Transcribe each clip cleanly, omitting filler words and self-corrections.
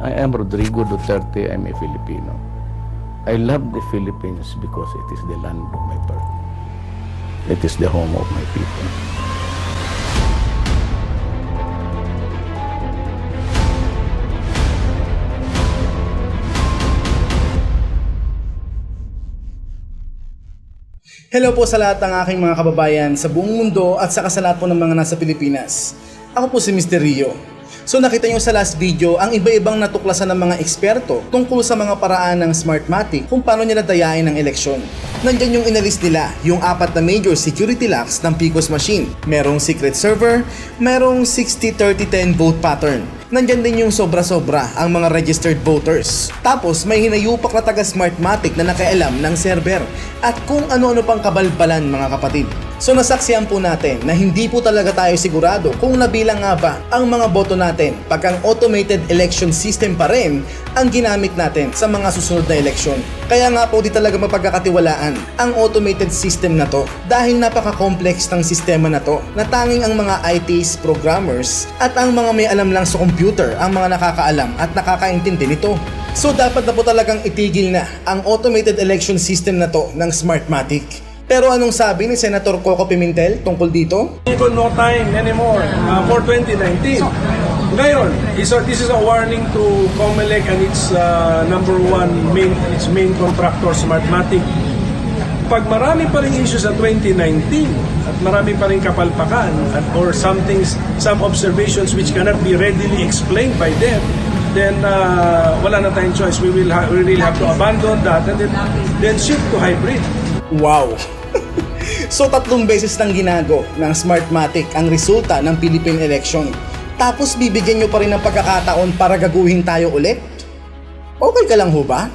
I am Rodrigo Duterte. I'm a Filipino. I love the Philippines because it is the land of my birth. It is the home of my people. Hello po sa lahat ng aking mga kababayan sa buong mundo at sa lahat po ng mga nasa Pilipinas. Ako po si Mr. Riyoh. So nakita nyo sa last video ang iba-ibang natuklasan ng mga eksperto tungkol sa mga paraan ng Smartmatic kung paano nila dayain ang eleksyon. Nandyan yung inalis nila, yung 4 na major security locks ng PCOS machine. Merong secret server, merong 60-30-10 vote pattern. Nandyan din yung sobra-sobra ang mga registered voters. Tapos may hinayupak na taga Smartmatic na nakialam ng server at kung ano-ano pang kabalbalan mga kapatid. So nasaksihan po natin na hindi po talaga tayo sigurado kung nabilang nga ba ang mga boto natin pag ang automated election system pa rin ang ginamit natin sa mga susunod na eleksyon. Kaya nga po di talaga mapagkakatiwalaan ang automated system na to dahil napaka-complex ng sistema na to na tanging ang mga ITs, programmers at ang mga may alam lang sa computer ang mga nakakaalam at nakakaintindi nito. So dapat na po talagang itigil na ang automated election system na to ng Smartmatic. Pero anong sabi ni Senator Coco Pimentel tungkol dito? Even no time anymore for 2019. Ngayon, this is a warning to COMELEC and its its main contractor, Smartmatic. Pag marami pa rin issues sa 2019 at marami pa rin kapalpakan or some observations which cannot be readily explained by them, then wala na tayong choice. We really have to abandon that and then shift to hybrid. Wow! So 3 beses nang ginago ng Smartmatic ang resulta ng Philippine election. Tapos bibigyan nyo pa rin ng pagkakataon para gaguhin tayo ulit? Okay ka lang ho ba?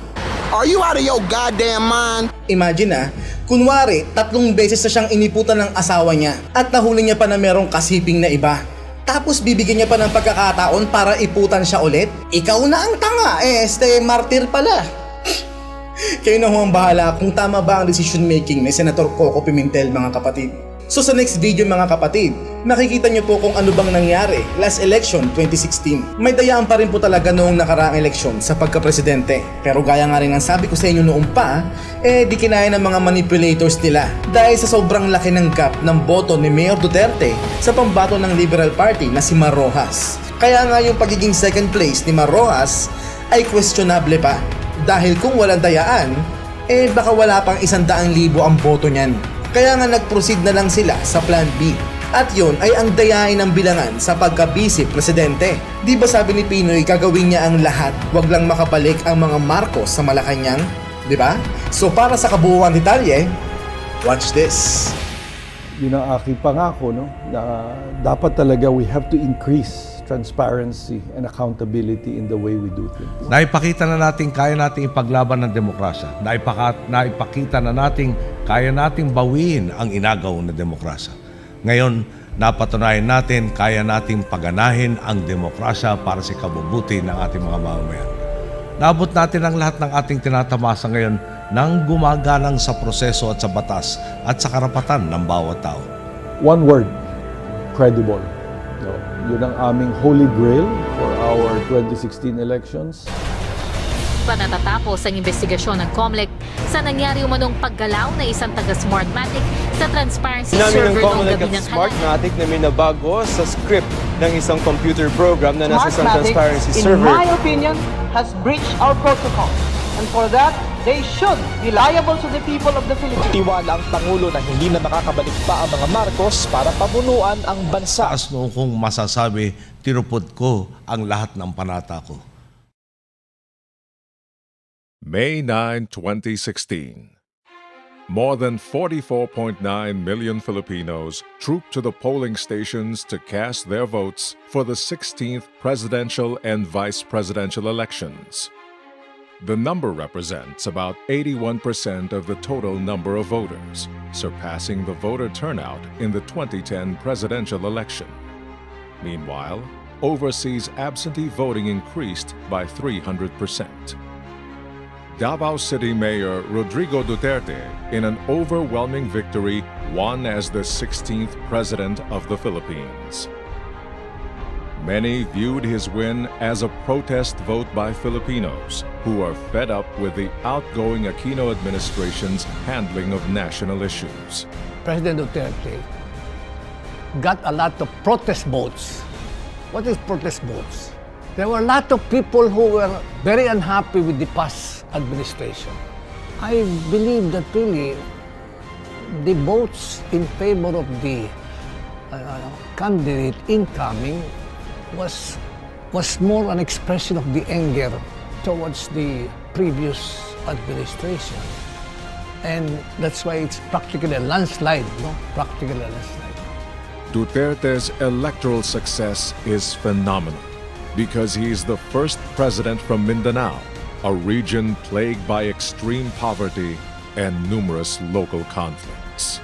Are you out of your goddamn mind? Imagine kunwari 3 beses na siyang iniputan ng asawa niya at nahuli niya pa na merong kasiping na iba. Tapos bibigyan niya pa ng pagkakataon para iputan siya ulit? Ikaw na ang tanga, martir pala. Kayo na ho ang bahala kung tama ba ang decision making ni Senator Coco Pimentel mga kapatid. So sa next video mga kapatid, makikita nyo po kung ano bang nangyari last election 2016. May dayaan pa rin po talaga noong nakaraang eleksyon sa pagka-presidente. Pero gaya nga rin ang sabi ko sa inyo noong pa, di kinaya ng mga manipulators nila dahil sa sobrang laki ng gap ng boto ni Mayor Duterte sa pambato ng Liberal Party na si Mar Rojas. Kaya nga yung pagiging second place ni Mar Rojas ay questionable pa. Dahil kung walang dayaan, baka wala pang 100,000 ang boto niyan. Kaya nga nag-proceed na lang sila sa Plan B. At yun ay ang dayain ng bilangan sa pagka-vice presidente. Di ba sabi ni Pinoy gagawin niya ang lahat, wag lang makabalik ang mga Marcos sa Malacanang? Di ba? So para sa kabuuan detalye, watch this. Yun ang aking pangako, no? Na dapat talaga we have to increase transparency and accountability in the way we do things. Naipakita na natin kaya nating ipaglaban ng demokrasya. Naipakita na natin kaya nating bawiin ang inagaw na demokrasya. Ngayon, napatunayan natin kaya nating paganahin ang demokrasya para sa kabubuti ng ating mga mamamayan. Naabot natin ang lahat ng ating tinatamasa ngayon nang gumaganang sa proseso at sa batas at sa karapatan ng bawat tao. One word, credible. No, yun ang aming holy grail for our 2016 elections. Natatapos ang investigasyon ng COMELEC sa nangyari umanong paggalaw na isang taga-Smartmatic sa transparency server noong gabi ng Smartmatic na may nabago sa script ng isang computer program na nasa isang transparency server. In my opinion, has breached our protocol. And for that, they should be liable to the people of the Philippines. Tiwala ang Pangulo na hindi na makakabalik pa ang mga Marcos para pabunuan ang bansa. Taas noong kong masasabi, tinupod ko ang lahat ng panata ko. May 9, 2016. More than 44.9 million Filipinos trooped to the polling stations to cast their votes for the 16th presidential and vice presidential elections. The number represents about 81% of the total number of voters, surpassing the voter turnout in the 2010 presidential election. Meanwhile, overseas absentee voting increased by 300%. Davao City Mayor Rodrigo Duterte, in an overwhelming victory, won as the 16th President of the Philippines. Many viewed his win as a protest vote by Filipinos who are fed up with the outgoing Aquino administration's handling of national issues. President Duterte got a lot of protest votes. What is protest votes? There were a lot of people who were very unhappy with the past administration. I believe that really the votes in favor of the candidate incoming was more an expression of the anger towards the previous administration. And that's why it's practically a landslide, no? Practically a landslide. Duterte's electoral success is phenomenal because he is the first president from Mindanao, a region plagued by extreme poverty and numerous local conflicts.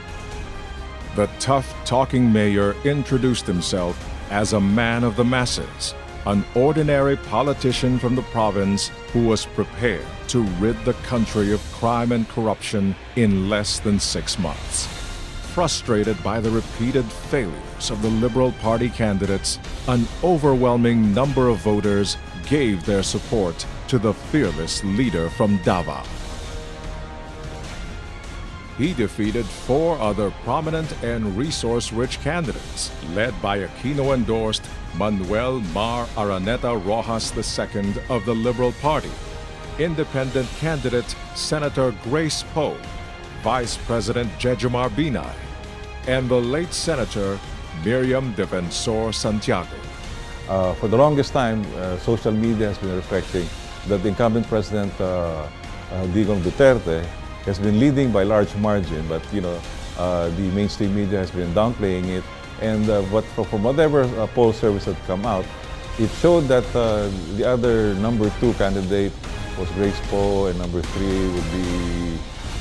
The tough-talking mayor introduced himself as a man of the masses, an ordinary politician from the province who was prepared to rid the country of crime and corruption in less than 6 months. Frustrated by the repeated failures of the Liberal Party candidates, an overwhelming number of voters gave their support to the fearless leader from Davao. He defeated 4 other prominent and resource-rich candidates, led by Aquino-endorsed Manuel Mar Araneta Rojas II of the Liberal Party, independent candidate Senator Grace Poe, Vice President Jejomar Binay, and the late Senator Miriam Defensor Santiago. For the longest time, social media has been reflecting that the incumbent President Digong Duterte has been leading by large margin, but the mainstream media has been downplaying it. And but from whatever poll service that come out, it showed that the other number 2 candidate was Grace Poe, and number 3 would be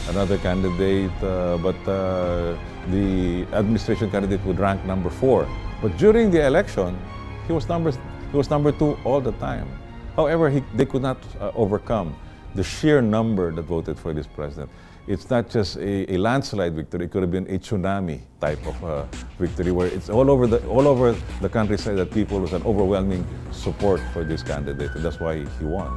another candidate, but the administration candidate would rank number 4. But during the election, he was number 2 all the time. However, they could not overcome the sheer number that voted for this president. It's not just a landslide victory; it could have been a tsunami type of victory, where it's all over the countryside that people was an overwhelming support for this candidate, and that's why he won.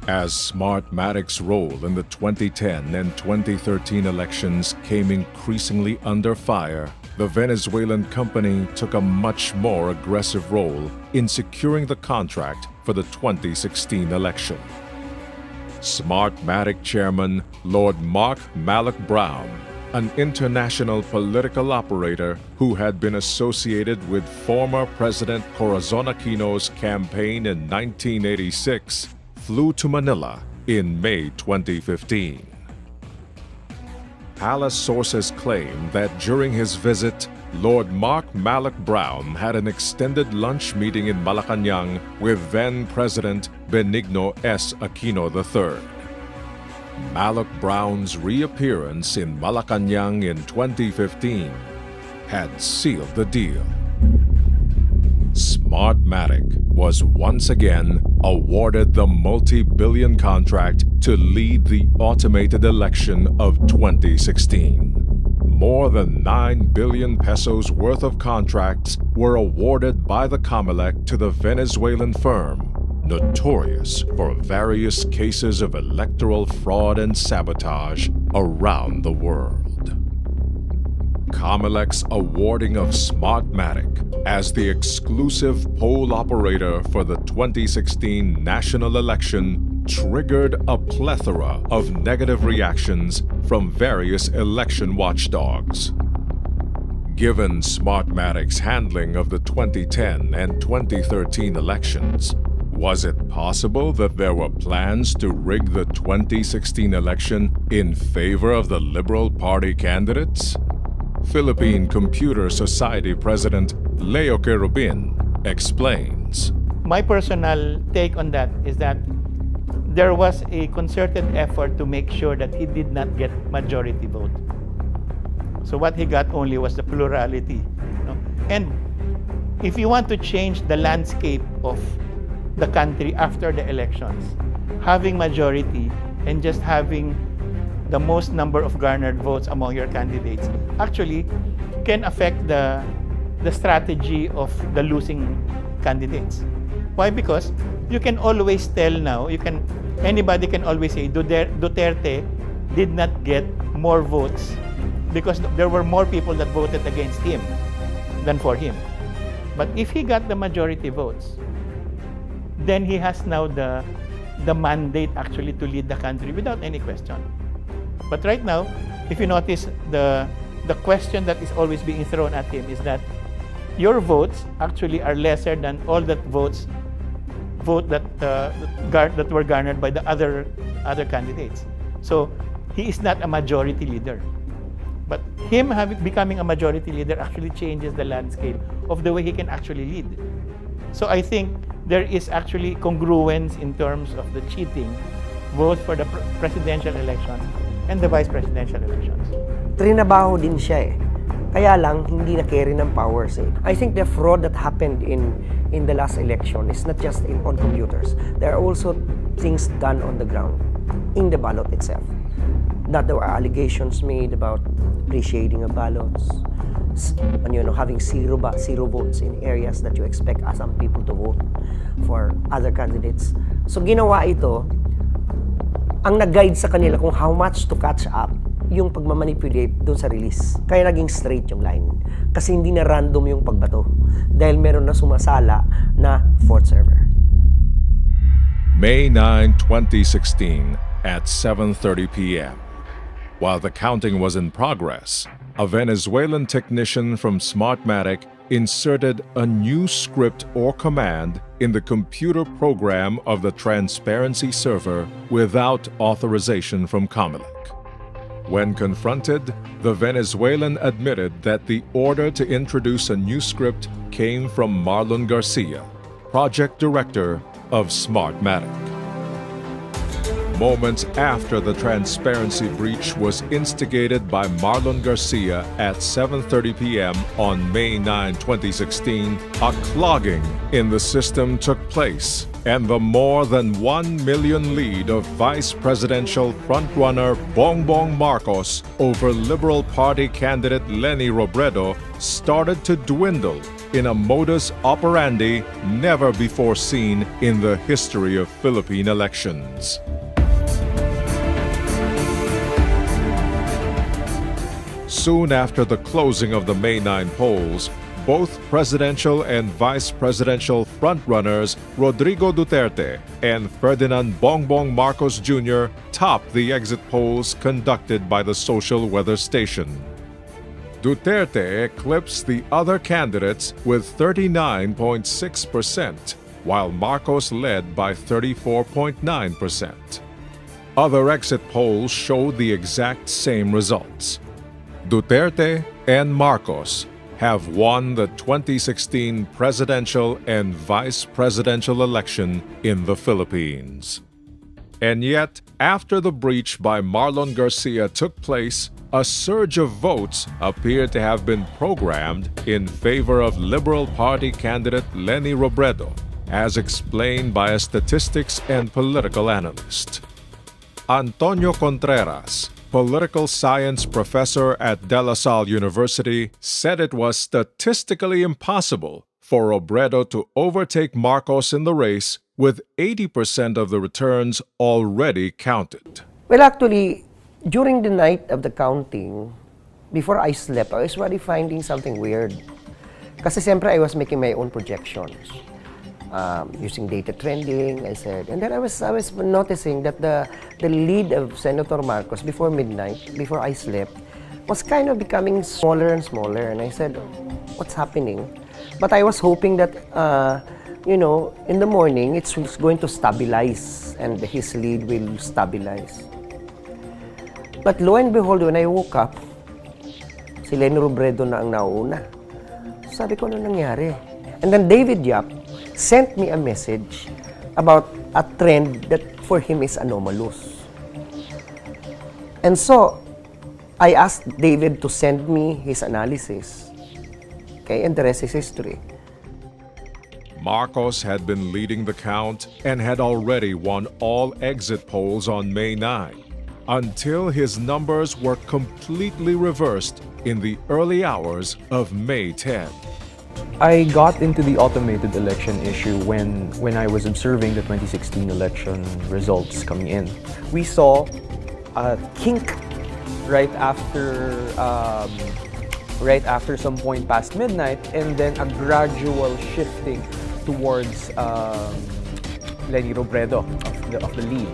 As Smartmatic's role in the 2010 and 2013 elections came increasingly under fire, the Venezuelan company took a much more aggressive role in securing the contract for the 2016 election. Smartmatic chairman Lord Mark Malloch Brown, an international political operator who had been associated with former President Corazon Aquino's campaign in 1986, flew to Manila in May 2015. Palace sources claim that during his visit, Lord Mark Malloch Brown had an extended lunch meeting in Malacanang with then-President Benigno S. Aquino III. Malloch Brown's reappearance in Malacanang in 2015 had sealed the deal. Smartmatic was once again awarded the multi-billion contract to lead the automated election of 2016. More than 9 billion pesos worth of contracts were awarded by the COMELEC to the Venezuelan firm, notorious for various cases of electoral fraud and sabotage around the world. COMELEC's awarding of Smartmatic as the exclusive poll operator for the 2016 national election triggered a plethora of negative reactions from various election watchdogs. Given Smartmatic's handling of the 2010 and 2013 elections, was it possible that there were plans to rig the 2016 election in favor of the Liberal Party candidates? Philippine Computer Society President Leo Querubin explains. My personal take on that is that there was a concerted effort to make sure that he did not get majority vote. So what he got only was the plurality. And if you want to change the landscape of the country after the elections, having majority and just having the most number of garnered votes among your candidates actually can affect the the strategy of the losing candidates. Why? Because you can always tell now, anybody can always say Duterte did not get more votes because there were more people that voted against him than for him. But if he got the majority votes, then he has now the mandate actually to lead the country without any question. But right now, if you notice, the question that is always being thrown at him is that your votes actually are lesser than all that vote that were garnered by the other candidates. So he is not a majority leader. But him becoming a majority leader actually changes the landscape of the way he can actually lead. So I think there is actually congruence in terms of the cheating, both for the presidential election and the vice presidential elections. Trinabaho din siya eh. Kaya lang, hindi na-carry ng powers eh. I think the fraud that happened in the last election is not just on computers. There are also things done on the ground, in the ballot itself. That there were allegations made about reshading of ballots, and, having zero votes in areas that you expect some people to vote for other candidates. So ginawa ito, ang nag-guide sa kanila kung how much to catch up yung pagmamanipulate doon sa release. Kaya naging straight yung line. Kasi hindi na random yung pagbato. Dahil meron na sumasala na fourth server. May 9, 2016 at 7:30 p.m. While the counting was in progress, a Venezuelan technician from Smartmagic inserted a new script or command in the computer program of the transparency server without authorization from Comelec. When confronted, the Venezuelan admitted that the order to introduce a new script came from Marlon Garcia, project director of Smartmagic. Moments after the transparency breach was instigated by Marlon Garcia at 7:30 p.m. on May 9, 2016, a clogging in the system took place, and the more than 1 million lead of Vice Presidential frontrunner Bongbong Marcos over Liberal Party candidate Leni Robredo started to dwindle in a modus operandi never before seen in the history of Philippine elections. Soon after the closing of the May 9 polls, both presidential and vice presidential frontrunners Rodrigo Duterte and Ferdinand Bongbong Marcos Jr. topped the exit polls conducted by the social weather station. Duterte eclipsed the other candidates with 39.6%, while Marcos led by 34.9%. Other exit polls showed the exact same results. Duterte and Marcos have won the 2016 presidential and vice presidential election in the Philippines. And yet, after the breach by Marlon Garcia took place, a surge of votes appeared to have been programmed in favor of Liberal Party candidate Leni Robredo, as explained by a statistics and political analyst. Antonio Contreras, political science professor at De La Salle University, said it was statistically impossible for Robredo to overtake Marcos in the race with 80% of the returns already counted. Well, actually, during the night of the counting, before I slept, I was already finding something weird. Kasi siyempre, I was making my own projections. Using data trending, I said. And then I was noticing that the lead of Senator Marcos before midnight, before I slept, was kind of becoming smaller and smaller. And I said, what's happening? But I was hoping that, in the morning, it's going to stabilize and his lead will stabilize. But lo and behold, when I woke up, si Leni Robredo na ang nauna. Sabi ko, ano nangyari? And then David Yap sent me a message about a trend that for him is anomalous. And so, I asked David to send me his analysis. Okay, and the rest is history. Marcos had been leading the count and had already won all exit polls on May 9, until his numbers were completely reversed in the early hours of May 10. I got into the automated election issue when I was observing the 2016 election results coming in. We saw a kink right after some point past midnight, and then a gradual shifting towards Leni Robredo of the lead.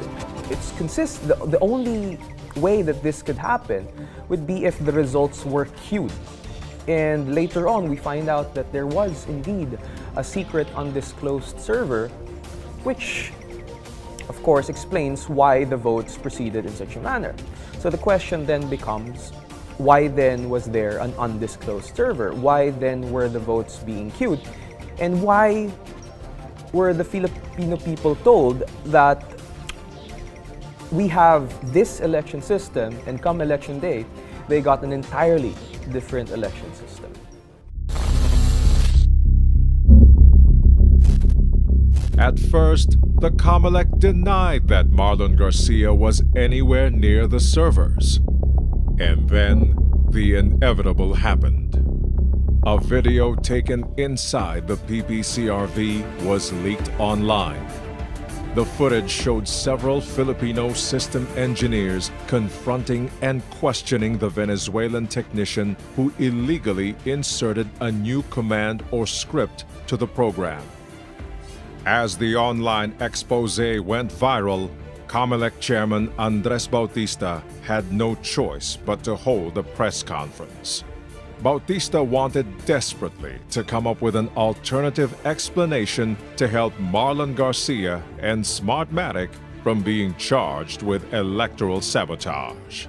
The only way that this could happen would be if the results were queued. And later on, we find out that there was indeed a secret undisclosed server, which of course explains why the votes proceeded in such a manner. So the question then becomes, why then was there an undisclosed server? Why then were the votes being queued? And why were the Filipino people told that we have this election system, and come election day, they got an entirely different election system? At first, the COMELEC denied that Marlon Garcia was anywhere near the servers. And then, the inevitable happened. A video taken inside the PPCRV was leaked online. The footage showed several Filipino system engineers confronting and questioning the Venezuelan technician who illegally inserted a new command or script to the program. As the online expose went viral, COMELEC Chairman Andres Bautista had no choice but to hold a press conference. Bautista wanted desperately to come up with an alternative explanation to help Marlon Garcia and Smartmatic from being charged with electoral sabotage.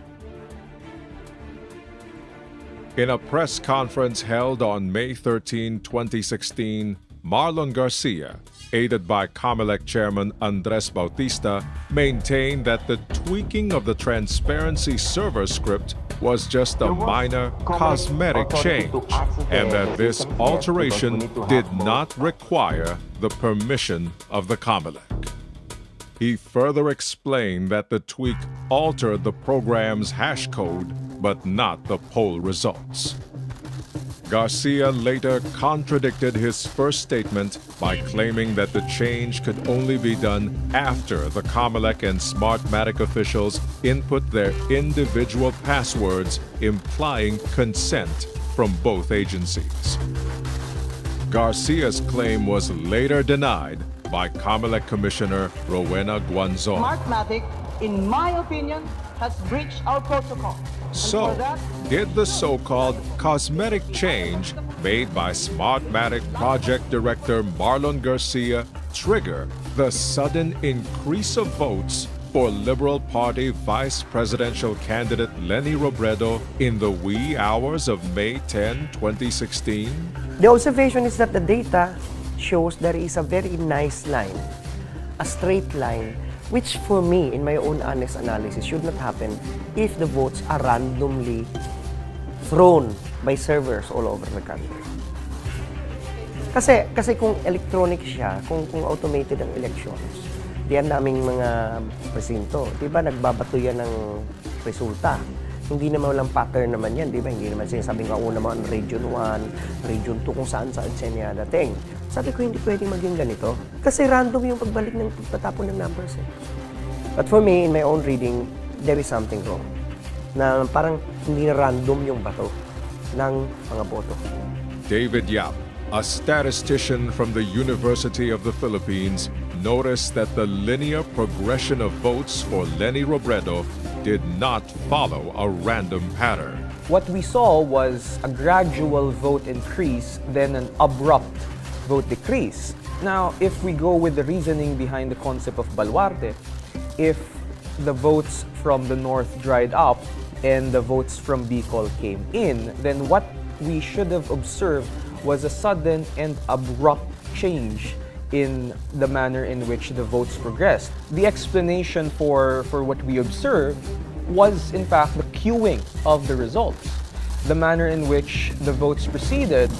In a press conference held on May 13, 2016, Marlon Garcia, aided by COMELEC Chairman Andres Bautista, maintained that the tweaking of the transparency server script was just a minor cosmetic change, and that this alteration did not require the permission of the COMELEC. He further explained that the tweak altered the program's hash code, but not the poll results. Garcia later contradicted his first statement by claiming that the change could only be done after the COMELEC and Smartmatic officials input their individual passwords, implying consent from both agencies. Garcia's claim was later denied by COMELEC Commissioner Rowena Guanzon. Smartmatic, in my opinion, has breached our protocol. So, did the so-called cosmetic change made by Smartmatic Project Director Marlon Garcia trigger the sudden increase of votes for Liberal Party Vice Presidential candidate Leni Robredo in the wee hours of May 10, 2016? The observation is that the data shows there is a very nice line, a straight line, which for me, in my own honest analysis, should not happen if the votes are randomly thrown by servers all over the country. Kasi kung electronic siya, kung automated ang elections, diyan naming mga presinto, di ba nagbabato yan ng resulta. Hindi naman walang pattern naman yan, di ba? Hindi naman sinasabing una mo ang Region 1, Region 2, kung saan-saan siya niya dating. Sabi ko, hindi pwedeng maging ganito. Kasi random yung pagbalik ng pagtatapon ng numbers eh. But for me, in my own reading, there is something wrong. Na parang hindi na random yung bato ng mga boto. David Yap, a statistician from the University of the Philippines, noticed that the linear progression of votes for Leni Robredo did not follow a random pattern. What we saw was a gradual vote increase, then an abrupt vote decrease. Now, if we go with the reasoning behind the concept of baluarte, if the votes from the north dried up and the votes from Bicol came in, then what we should have observed was a sudden and abrupt change in the manner in which the votes progressed. The explanation for what we observed was, in fact, the queuing of the results. The manner in which the votes proceeded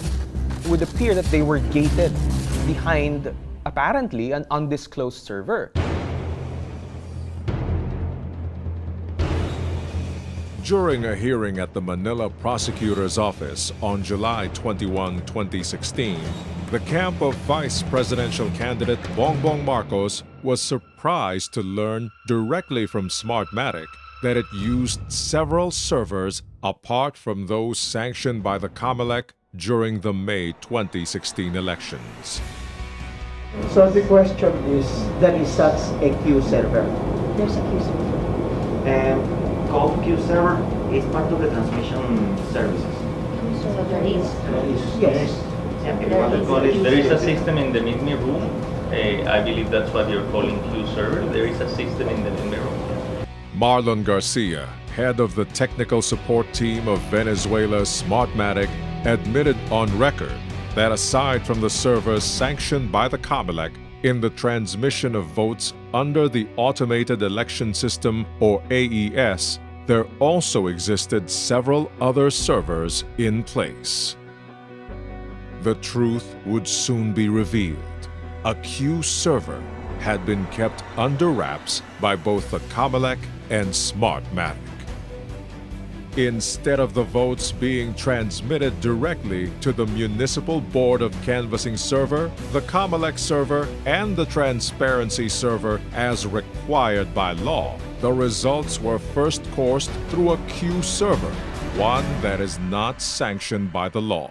would appear that they were gated behind, apparently, an undisclosed server. During a hearing at the Manila Prosecutor's Office on July 21, 2016, the camp of Vice Presidential candidate Bongbong Marcos was surprised to learn directly from Smartmatic that it used several servers apart from those sanctioned by the COMELEC during the May 2016 elections. So the question is, there is such a queue server. There's a queue server. And called queue server is part of the transmission services. so there is. Yes. Yeah, if you want to call it, there is a system in the MIDMI room. I believe that's what you're calling queue server. There is a system in the MIDMI room. Marlon Garcia, head of the technical support team of Venezuela's Smartmatic, admitted on record that aside from the servers sanctioned by the COMELEC in the transmission of votes under the Automated Election System, or AES, there also existed several other servers in place. The truth would soon be revealed. A queue server had been kept under wraps by both the COMELEC and Smartmatic. Instead of the votes being transmitted directly to the Municipal Board of Canvassing server, the COMELEC server, and the Transparency server as required by law, the results were first coursed through a queue server, one that is not sanctioned by the law.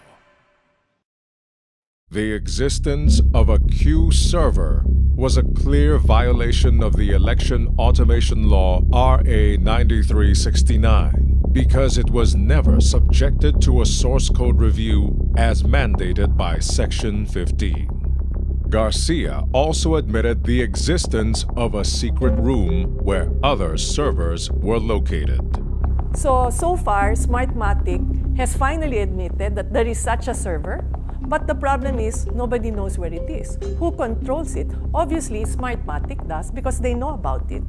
The existence of a queue server was a clear violation of the Election Automation Law RA 9369 because it was never subjected to a source code review as mandated by Section 15. Garcia also admitted the existence of a secret room where other servers were located. So far, Smartmatic has finally admitted that there is such a server, but the problem is nobody knows where it is. Who controls it? Obviously, Smartmatic does because they know about it.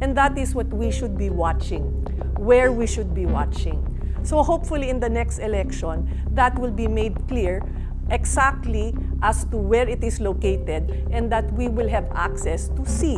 And that is what we should be watching, where we should be watching. So hopefully in the next election, that will be made clear exactly as to where it is located and that we will have access to see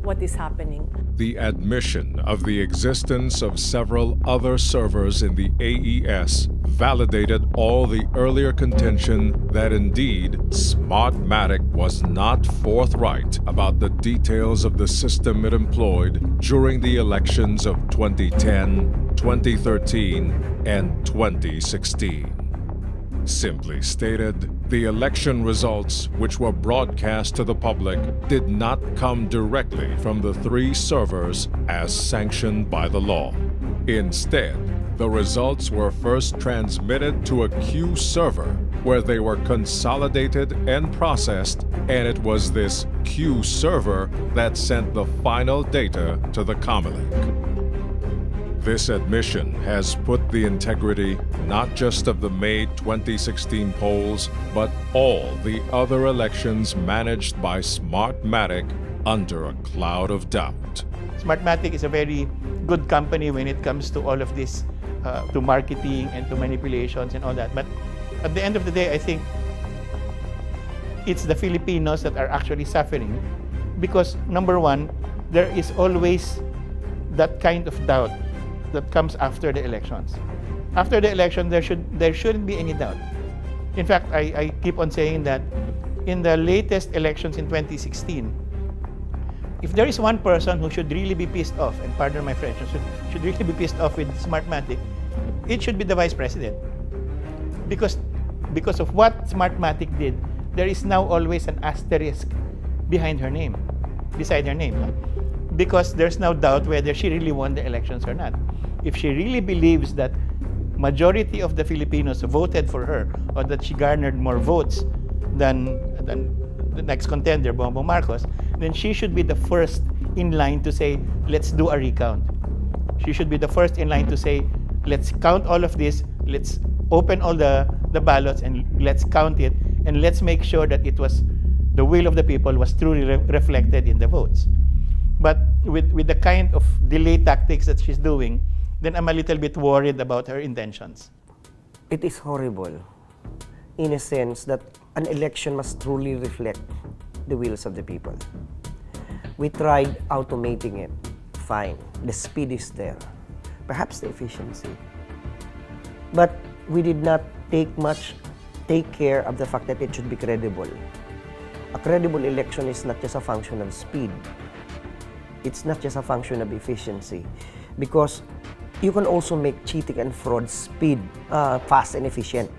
what is happening. The admission of the existence of several other servers in the AES validated all the earlier contention that indeed Smartmatic was not forthright about the details of the system it employed during the elections of 2010, 2013, and 2016. Simply stated, the election results, which were broadcast to the public, did not come directly from the three servers as sanctioned by the law. Instead, the results were first transmitted to a queue server, where they were consolidated and processed, and it was this queue server that sent the final data to the COMELEC. This admission has put the integrity not just of the May 2016 polls, but all the other elections managed by Smartmatic under a cloud of doubt. Smartmatic is a very good company when it comes to all of this, to marketing and to manipulations and all that. But at the end of the day, I think it's the Filipinos that are actually suffering because, number one, there is always that kind of doubt that comes after the elections. After the election, there shouldn't be any doubt. In fact, I keep on saying that in the latest elections in 2016, if there is one person who should really be pissed off, and pardon my French, should really be pissed off with Smartmatic, it should be the Vice President. Because of what Smartmatic did, there is now always an asterisk beside her name. Because there's now doubt whether she really won the elections or not. If she really believes that majority of the Filipinos voted for her or that she garnered more votes than the next contender, Bongbong Marcos, then she should be the first in line to say, let's do a recount. She should be the first in line to say, let's count all of this, let's open all the ballots and let's count it, and let's make sure that it was the will of the people was truly reflected in the votes. But with the kind of delay tactics that she's doing, then I'm a little bit worried about her intentions. It is horrible in a sense that an election must truly reflect the wills of the people. We tried automating it, fine, the speed is there. perhaps the efficiency. But we did not take care of the fact that it should be credible. A credible election is not just a function of speed. It's not just a function of efficiency. Because you can also make cheating and fraud fast and efficient.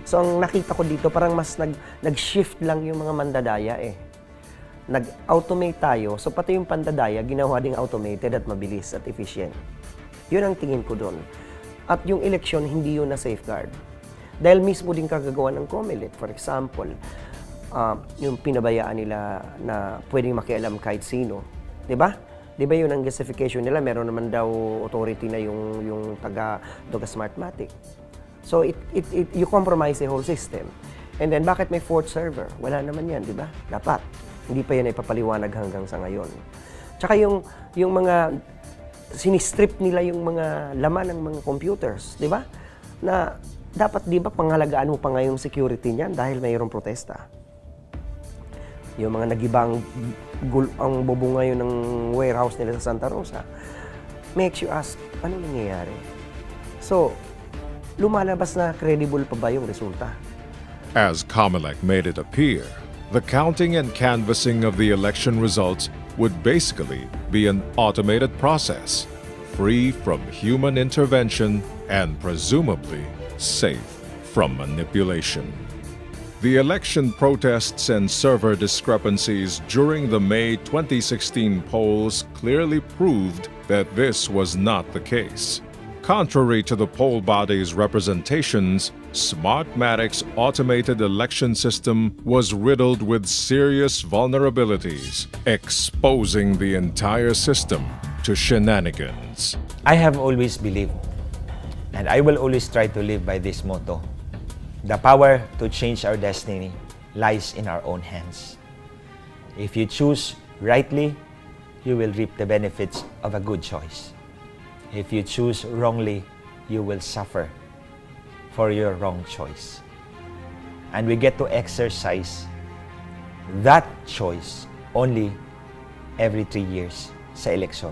So ang nakita ko dito, parang mas nag-shift lang yung mga mandadaya eh. Nag-automate tayo, so pati yung pandadaya, ginawa ding automated at mabilis at efficient. Yun ang tingin ko doon. At yung election, hindi yun na safeguard. Dahil mismo din kagagawa ng COMELEC, for example, yung pinabayaan nila na pwedeng makialam kahit sino. Diba? Diba yun ang justification nila? Meron naman daw authority na yung taga Smartmatic. So you compromise the whole system. And then bakit may fourth server? Wala naman yan, diba? Dapat. Hindi pa yan ipapaliwanag hanggang sa ngayon. Tsaka yung mga sinistrip nila yung mga laman ng mga computers, di ba? Na dapat, di ba, pangalagaan mo pa nga yung security niyan dahil mayroong protesta. Yung mga nagibang ang bobo ngayon ng warehouse nila sa Santa Rosa, makes you ask, ano nangyayari? So, lumalabas na credible pa ba yung resulta? As COMELEC made it appear, the counting and canvassing of the election results would basically be an automated process, free from human intervention and presumably safe from manipulation. The election protests and server discrepancies during the May 2016 polls clearly proved that this was not the case. Contrary to the poll body's representations, Smartmatic's automated election system was riddled with serious vulnerabilities, exposing the entire system to shenanigans. I have always believed, and I will always try to live by this motto: the power to change our destiny lies in our own hands. If you choose rightly, you will reap the benefits of a good choice. If you choose wrongly, you will suffer for your wrong choice. And we get to exercise that choice only every 3 years sa election.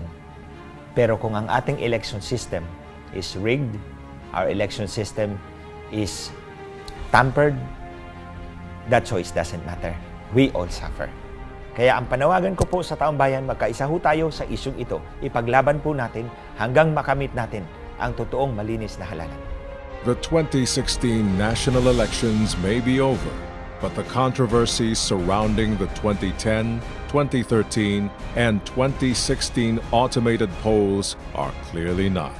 Pero kung ang ating election system is rigged, our election system is tampered, that choice doesn't matter. We all suffer. Kaya ang panawagan ko po sa taong bayan, magkaisa ho tayo sa isyung ito. Ipaglaban po natin hanggang makamit natin ang totoong malinis na halalan. The 2016 national elections may be over, but the controversies surrounding the 2010, 2013, and 2016 automated polls are clearly not.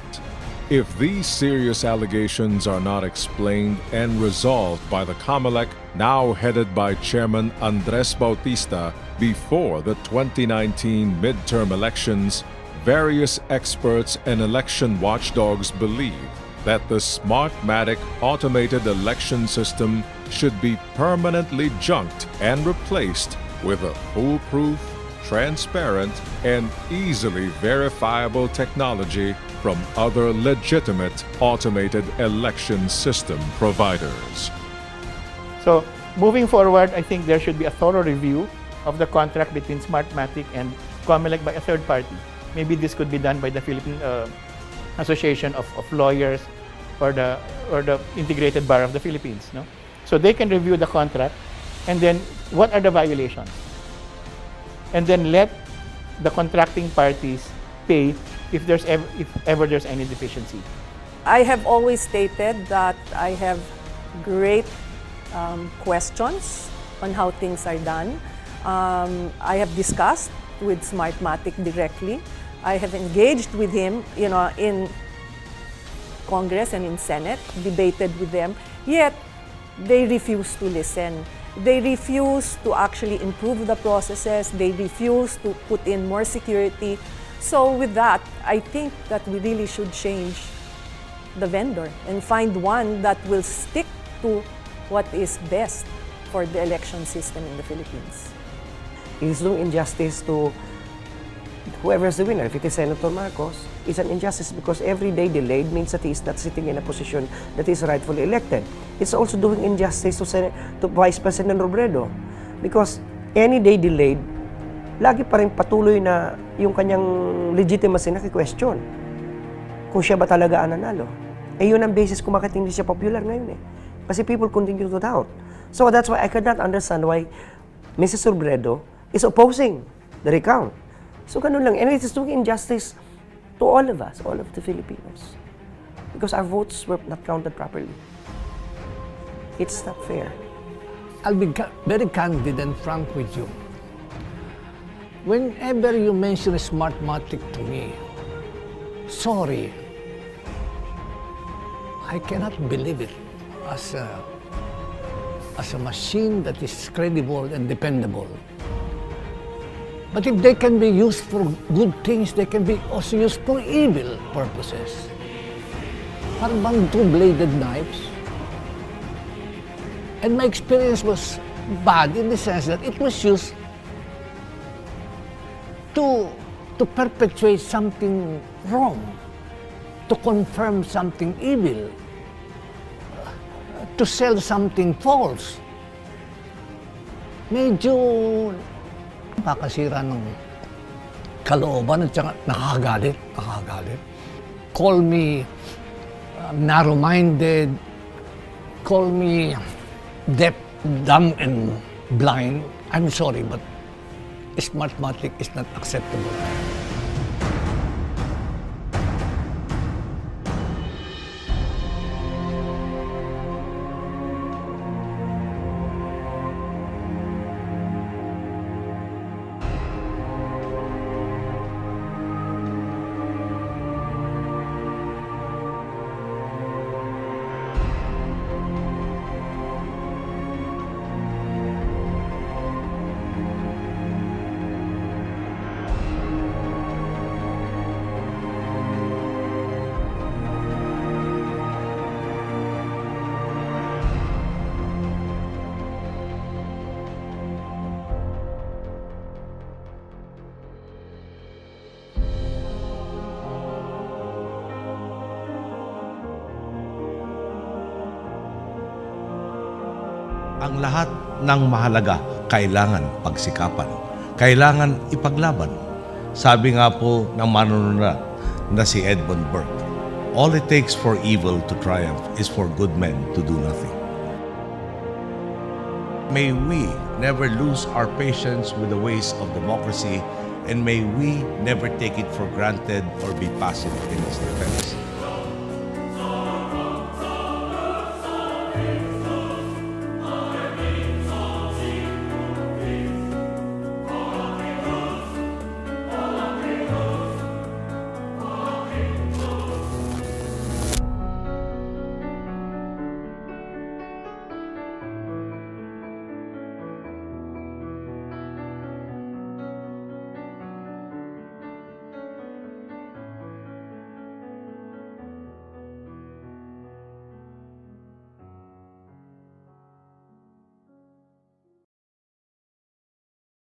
If these serious allegations are not explained and resolved by the COMELEC, now headed by Chairman Andres Bautista, before the 2019 midterm elections, various experts and election watchdogs believe that the Smartmatic automated election system should be permanently junked and replaced with a foolproof, transparent, and easily verifiable technology from other legitimate automated election system providers. So, moving forward, I think there should be a thorough review of the contract between Smartmatic and COMELEC by a third party. Maybe this could be done by the Philippine Association of Lawyers or the Integrated Bar of the Philippines. No? So they can review the contract, and then what are the violations? And then let the contracting parties pay if ever there's any deficiency. I have always stated that I have great questions on how things are done. I have discussed with Smartmatic directly. I have engaged with him, in Congress and in Senate, debated with them, yet they refuse to listen. They refuse to actually improve the processes. They refuse to put in more security. So with that, I think that we really should change the vendor and find one that will stick to what is best for the election system in the Philippines. It is no injustice to whoever is the winner. If it is Senator Marcos, it's an injustice because every day delayed means that he is not sitting in a position that is rightfully elected. It's also doing injustice to Vice President Robredo because any day delayed, lagi pa rin patuloy na yung kanyang legitimacy na question. kung siya ba talaga ang nanalo. Eh yun ang basis kung bakit hindi siya popular ngayon eh. Kasi people continue to doubt. So that's why I could not understand why Mrs. Robredo is opposing the recount. So ganun lang. And it is doing injustice to all of us, all of the Filipinos. Because our votes were not counted properly. It's not fair. I'll be very candid and frank with you. Whenever you mention Smartmatic to me, sorry, I cannot believe it as a machine that is credible and dependable. But if they can be used for good things, they can be also used for evil purposes. Parang bang two-bladed knives. And my experience was bad in the sense that it was used to perpetuate something wrong, to confirm something evil, to sell something false. Medyo nakakasira ng kalooban at saka nakakagalit. Call me narrow-minded, call me deaf, dumb, and blind. I'm sorry, but Smartmatic is not acceptable. Ang lahat ng mahalaga kailangan pagsikapan, kailangan ipaglaban. Sabi nga po ng manunulat na si Edmund Burke, all it takes for evil to triumph is for good men to do nothing. May we never lose our patience with the ways of democracy, and may we never take it for granted or be passive in its defense.